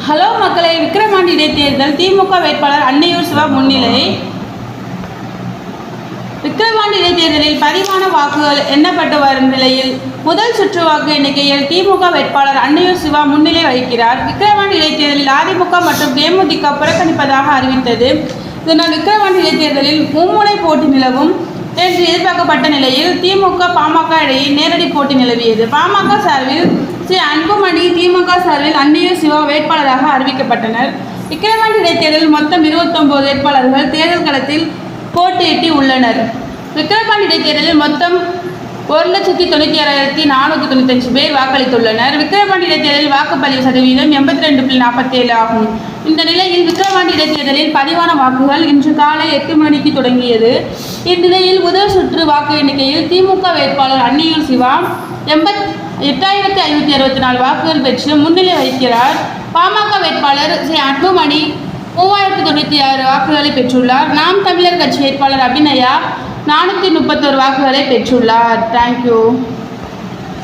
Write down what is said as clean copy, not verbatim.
Hello மக்களை, விக்கிரவாண்டி இடைத்தேர்தல் திமுக வேட்பாளர் அன்னையூர் சிவா முன்னிலை. விக்கிரவாண்டி இடைத்தேர்தலில் பதிவான வாக்குகள் எண்ணப்பட்டு வரும் நிலையில் முதல் சுற்று வாக்கு எண்ணிக்கையில் திமுக வேட்பாளர் அன்னையூர் சிவா முன்னிலை வகிக்கிறார். விக்கிரவாண்டி இடைத்தேர்தலில் அதிமுக மற்றும் தேமுதிக புறக்கணிப்பதாக அறிவித்தது. இதனால் விக்கிரவாண்டி இடைத்தேர்தலில் மும்முனை போட்டி நிலவும் என்று எதிர்பார்க்கப்பட்ட நிலையில் திமுக பாமக இடையே நேரடி போட்டி நிலவியது. பாமக சார்பில் ஸ்ரீ அன்புமணி, திமுக சார்பில் அன்னையூர் சிவா வேட்பாளராக அறிவிக்கப்பட்டனர். விக்கிரவாண்டி இடைத்தேர்தலில் மொத்தம் 29 வேட்பாளர்கள் தேர்தல் களத்தில் போட்டியிட்டு உள்ளனர். விக்கிரவாண்டி இடைத்தேர்தலில் மொத்தம் 1,96,495 பேர் வாக்களித்துள்ளனர். விக்கிரவாண்டி இடைத்தேர்தலில் வாக்குப்பதிவு சதவீதம் 82.47 ஆகும். இந்த நிலையில் விக்கிரவாண்டி இடைத்தேர்தலில் பதிவான வாக்குகள் இன்று காலை 8 மணிக்கு தொடங்கியது. இந்நிலையில் முதல் சுற்று வாக்கு எண்ணிக்கையில் திமுக வேட்பாளர் அன்னையூர் சிவா 8,564 வாக்குகள் பெற்று முன்னிலை வகிக்கிறார். பாமக வேட்பாளர் ஸ்ரீ அன்புமணி 3,096 வாக்குகளை பெற்றுள்ளார். நாம் தமிழர் கட்சி வேட்பாளர் அபிநயா 431 வாக்குகளை பெற்றுள்ளார். தேங்க்யூ.